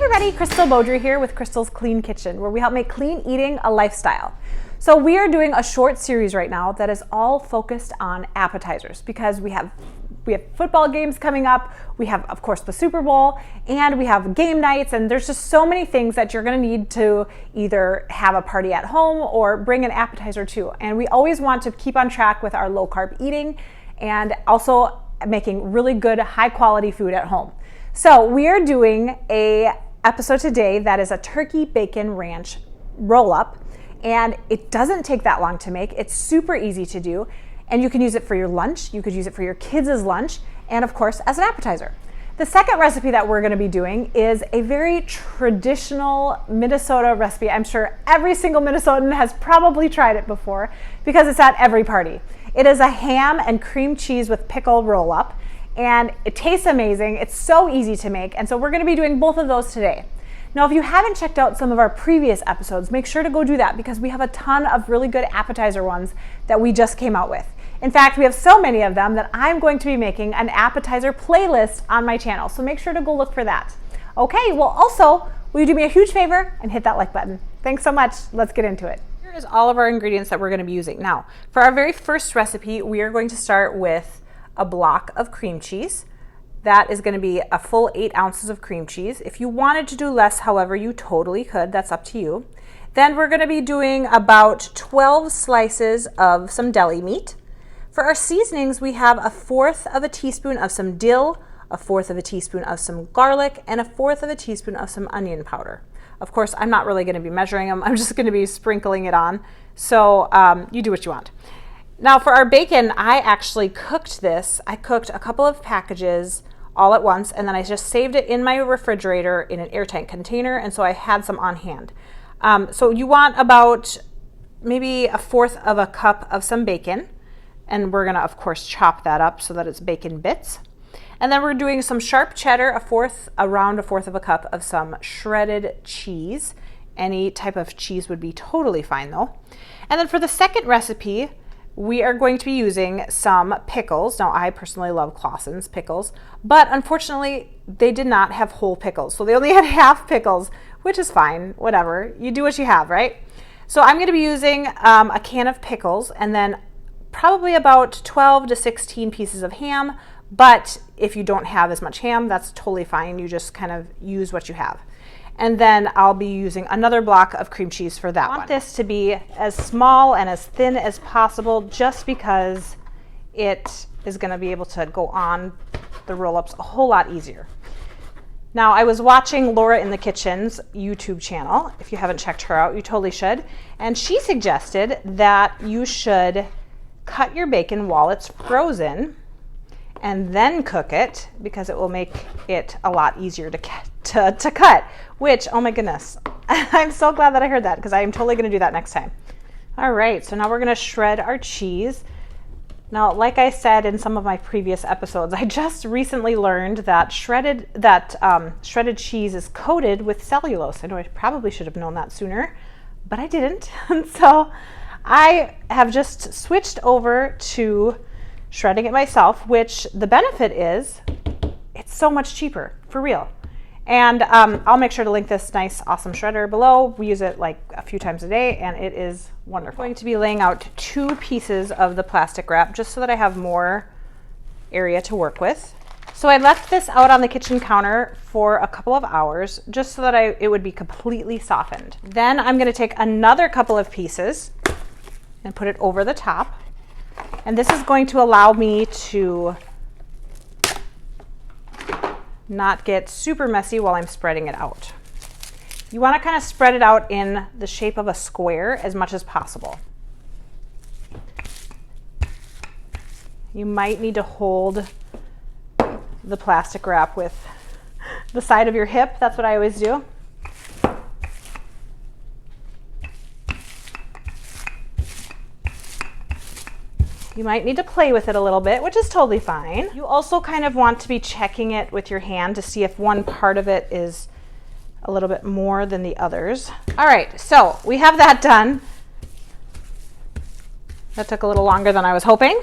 everybody, Crystal Beaudry here with Crystal's Clean Kitchen, where we help make clean eating a lifestyle. So we are doing a short series right now that is all focused on appetizers because we have football games coming up, we have of course the Super Bowl, and we have game nights, and there's just so many things that you're gonna need to either have a party at home or bring an appetizer to. And we always want to keep on track with our low carb eating and also making really good high quality food at home. So we are doing a episode today that is a turkey bacon ranch roll up, and it doesn't take that long to make. It's super easy to do, and you can use it for your lunch, you could use it for your kids' lunch, and of course as an appetizer. The second recipe that we're gonna be doing is a very traditional Minnesota recipe. I'm sure every single Minnesotan has probably tried it before because it's at every party. It is a ham and cream cheese with pickle roll up, and it tastes amazing. It's so easy to make, and so we're gonna be doing both of those today. Now, if you haven't checked out some of our previous episodes, make sure to go do that because we have a ton of really good appetizer ones that we just came out with. In fact, we have so many of them that I'm going to be making an appetizer playlist on my channel, so make sure to go look for that. Okay, well also, will you do me a huge favor and hit that like button? Thanks so much, let's get into it. Here is all of our ingredients that we're gonna be using. Now, for our very first recipe, we are going to start with a block of cream cheese. That is gonna be a full 8 ounces of cream cheese. If you wanted to do less, however, you totally could, that's up to you. Then we're gonna be doing about 12 slices of some deli meat. For our seasonings, we have 1/4 of a teaspoon of some dill, 1/4 of a teaspoon of some garlic, and 1/4 of a teaspoon of some onion powder. Of course, I'm not really gonna be measuring them, I'm just gonna be sprinkling it on. So you do what you want. Now for our bacon, I actually cooked this. I cooked a couple of packages all at once, and then I just saved it in my refrigerator in an airtight container, and so I had some on hand. So you want about maybe 1/4 of a cup of some bacon, and we're gonna of course chop that up so that it's bacon bits. And then we're doing some sharp cheddar, around 1/4 of a cup of some shredded cheese. Any type of cheese would be totally fine though. And then for the second recipe, we are going to be using some pickles. Now, I personally love Clausen's pickles, but unfortunately, they did not have whole pickles. So they only had half pickles, which is fine, whatever. You do what you have, right? So I'm gonna be using a can of pickles and then probably about 12 to 16 pieces of ham, but if you don't have as much ham, that's totally fine. You just kind of use what you have. And then I'll be using another block of cream cheese for that one. I want this to be as small and as thin as possible just because it is gonna be able to go on the roll-ups a whole lot easier. Now, I was watching Laura in the Kitchen's YouTube channel. If you haven't checked her out, you totally should. And she suggested that you should cut your bacon while it's frozen and then cook it because it will make it a lot easier to cut, which, oh my goodness, I'm so glad that I heard that because I am totally gonna do that next time. All right, so now we're gonna shred our cheese. Now, like I said in some of my previous episodes, I just recently learned that shredded cheese is coated with cellulose. I know I probably should have known that sooner, but I didn't. And so I have just switched over to shredding it myself, which the benefit is it's so much cheaper, for real. And I'll make sure to link this nice, awesome shredder below. We use it like a few times a day, and it is wonderful. I'm going to be laying out 2 pieces of the plastic wrap just so that I have more area to work with. So I left this out on the kitchen counter for a couple of hours just so that it would be completely softened. Then I'm going to take another couple of pieces and put it over the top. And this is going to allow me to not get super messy while I'm spreading it out. You want to kind of spread it out in the shape of a square as much as possible. You might need to hold the plastic wrap with the side of your hip. That's what I always do. You might need to play with it a little bit, which is totally fine. You also kind of want to be checking it with your hand to see if one part of it is a little bit more than the others. All right, so we have that done. That took a little longer than I was hoping.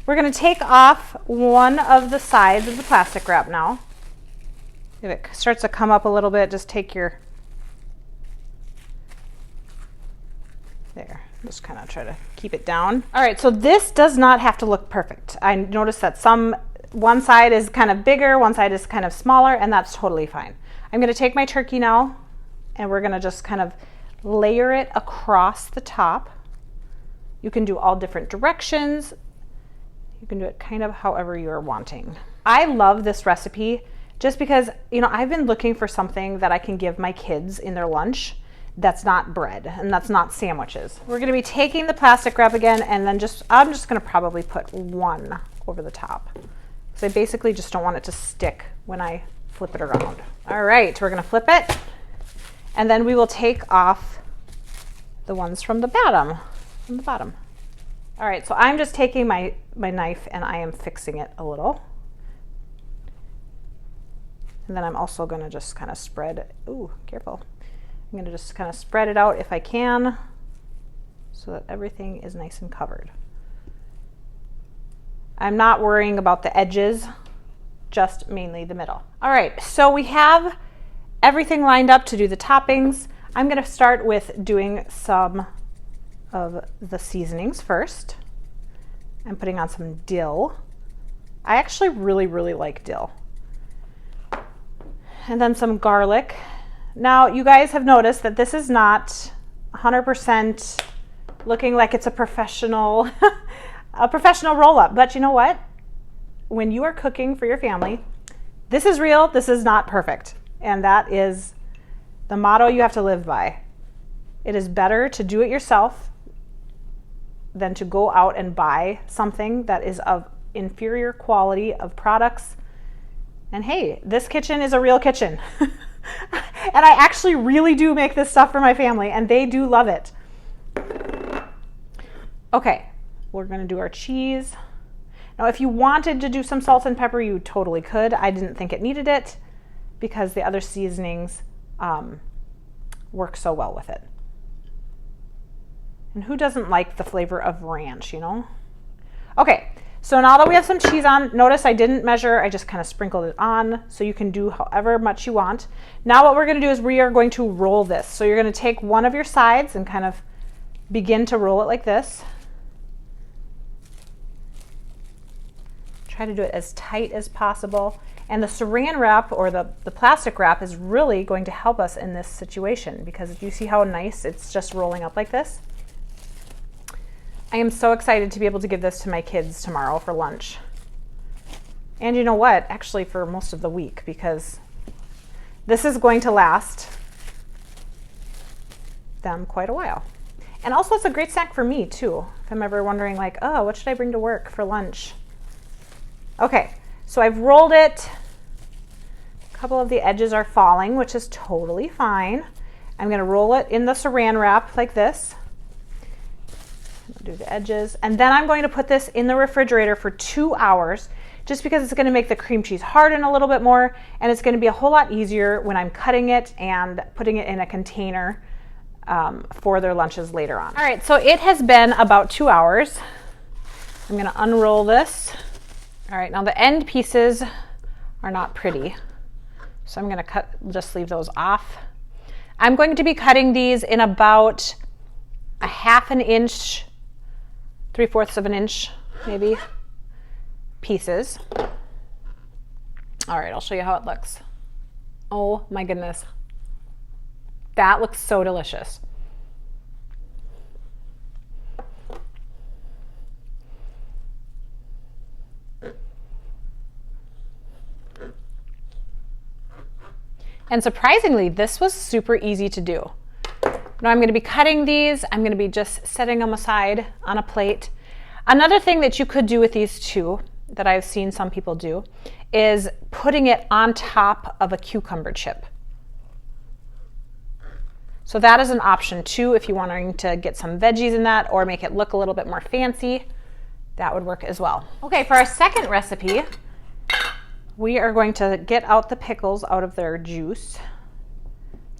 We're gonna take off one of the sides of the plastic wrap now. If it starts to come up a little bit, just take your, there, just kind of try to keep it down. All right, so this does not have to look perfect. I noticed that one side is kind of bigger, one side is kind of smaller, and that's totally fine. I'm gonna take my turkey now, and we're gonna just kind of layer it across the top. You can do all different directions. You can do it kind of however you're wanting. I love this recipe just because, you know, I've been looking for something that I can give my kids in their lunch that's not bread and that's not sandwiches. We're gonna be taking the plastic wrap again, and then I'm just gonna probably put one over the top. So I basically just don't want it to stick when I flip it around. All right, we're gonna flip it, and then we will take off the ones from the bottom. All right, so I'm just taking my knife and I am fixing it a little. And then I'm also gonna just kind of spread, ooh, careful. I'm gonna just kind of spread it out if I can so that everything is nice and covered. I'm not worrying about the edges, just mainly the middle. All right, so we have everything lined up to do the toppings. I'm gonna start with doing some of the seasonings first. I'm putting on some dill. I actually really, really like dill. And then some garlic. Now, you guys have noticed that this is not 100% looking like it's a professional roll-up, but you know what? When you are cooking for your family, this is real, this is not perfect. And that is the motto you have to live by. It is better to do it yourself than to go out and buy something that is of inferior quality of products. And hey, this kitchen is a real kitchen. And I actually really do make this stuff for my family, and they do love it. Okay, we're gonna do our cheese. Now, if you wanted to do some salt and pepper, you totally could. I didn't think it needed it because the other seasonings work so well with it. And who doesn't like the flavor of ranch, you know? Okay, so now that we have some cheese on, notice I didn't measure, I just kind of sprinkled it on, so you can do however much you want. Now what we're gonna do is we are going to roll this. So you're gonna take one of your sides and kind of begin to roll it like this. Try to do it as tight as possible. And the saran wrap, or the plastic wrap, is really going to help us in this situation, because you see how nice it's just rolling up like this? I am so excited to be able to give this to my kids tomorrow for lunch. And you know what? Actually, for most of the week, because this is going to last them quite a while. And also it's a great snack for me too, if I'm ever wondering like, oh, what should I bring to work for lunch? Okay, so I've rolled it. A couple of the edges are falling, which is totally fine. I'm gonna roll it in the saran wrap like this. Do the edges, and then I'm going to put this in the refrigerator for 2 hours, just because it's going to make the cream cheese harden a little bit more, and it's going to be a whole lot easier when I'm cutting it and putting it in a container for their lunches later on. All right, so it has been about 2 hours. I'm going to unroll this. All right, now the end pieces are not pretty, so I'm going to just leave those off. I'm going to be cutting these in about a 1/2 inch, 3/4 of an inch, maybe, pieces. All right, I'll show you how it looks. Oh my goodness. That looks so delicious. And surprisingly, this was super easy to do. Now I'm going to be cutting these. I'm going to be just setting them aside on a plate. Another thing that you could do with these too, that I've seen some people do, is putting it on top of a cucumber chip. So that is an option too, if you're wanting to get some veggies in that or make it look a little bit more fancy. That would work as well. Okay, for our second recipe, we are going to get out the pickles out of their juice,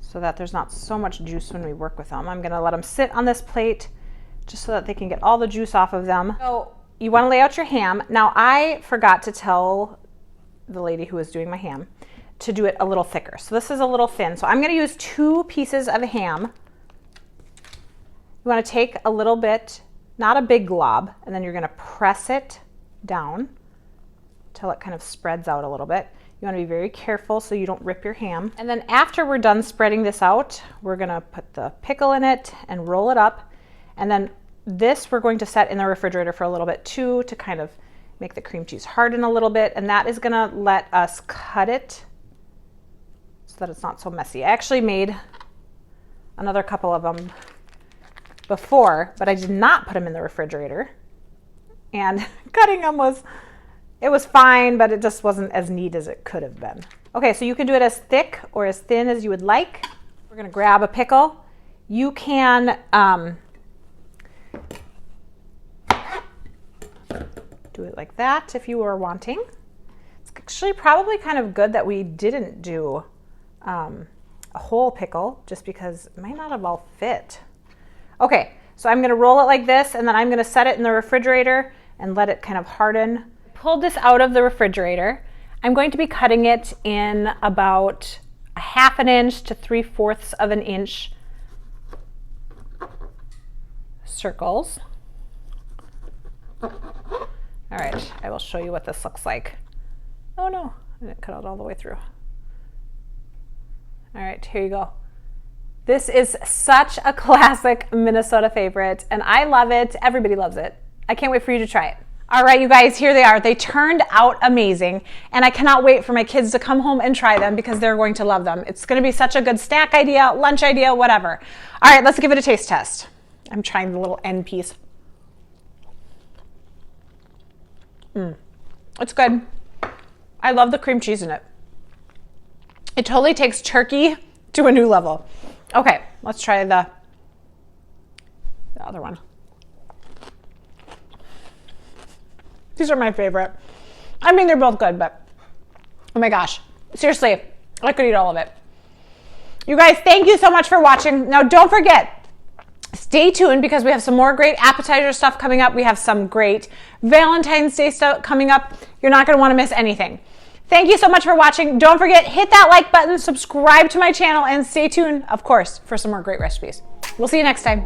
so that there's not so much juice when we work with them. I'm gonna let them sit on this plate just so that they can get all the juice off of them. So you wanna lay out your ham. Now I forgot to tell the lady who was doing my ham to do it a little thicker. So this is a little thin. So I'm gonna use 2 pieces of ham. You wanna take a little bit, not a big glob, and then you're gonna press it down till it kind of spreads out a little bit. You wanna be very careful so you don't rip your ham. And then after we're done spreading this out, we're gonna put the pickle in it and roll it up. And then this we're going to set in the refrigerator for a little bit too, to kind of make the cream cheese harden a little bit. And that is gonna let us cut it so that it's not so messy. I actually made another couple of them before, but I did not put them in the refrigerator. And cutting them was fine, but it just wasn't as neat as it could have been. Okay, so you can do it as thick or as thin as you would like. We're gonna grab a pickle. You can do it like that if you were wanting. It's actually probably kind of good that we didn't do a whole pickle, just because it might not have all fit. Okay, so I'm gonna roll it like this, and then I'm gonna set it in the refrigerator and let it kind of harden. Pulled this out of the refrigerator. I'm going to be cutting it in about a 1/2 inch to 3/4 of an inch circles. All right, I will show you what this looks like. Oh no, I didn't cut it all the way through. All right, here you go. This is such a classic Minnesota favorite, and I love it. Everybody loves it. I can't wait for you to try it. All right, you guys, here they are. They turned out amazing, and I cannot wait for my kids to come home and try them because they're going to love them. It's going to be such a good snack idea, lunch idea, whatever. All right, let's give it a taste test. I'm trying the little end piece. It's good. I love the cream cheese in it. It totally takes turkey to a new level. Okay, let's try the other one. These are my favorite. I mean, they're both good, but oh my gosh. Seriously, I could eat all of it. You guys, thank you so much for watching. Now, don't forget, stay tuned because we have some more great appetizer stuff coming up. We have some great Valentine's Day stuff coming up. You're not going to want to miss anything. Thank you so much for watching. Don't forget, hit that like button, subscribe to my channel, and stay tuned, of course, for some more great recipes. We'll see you next time.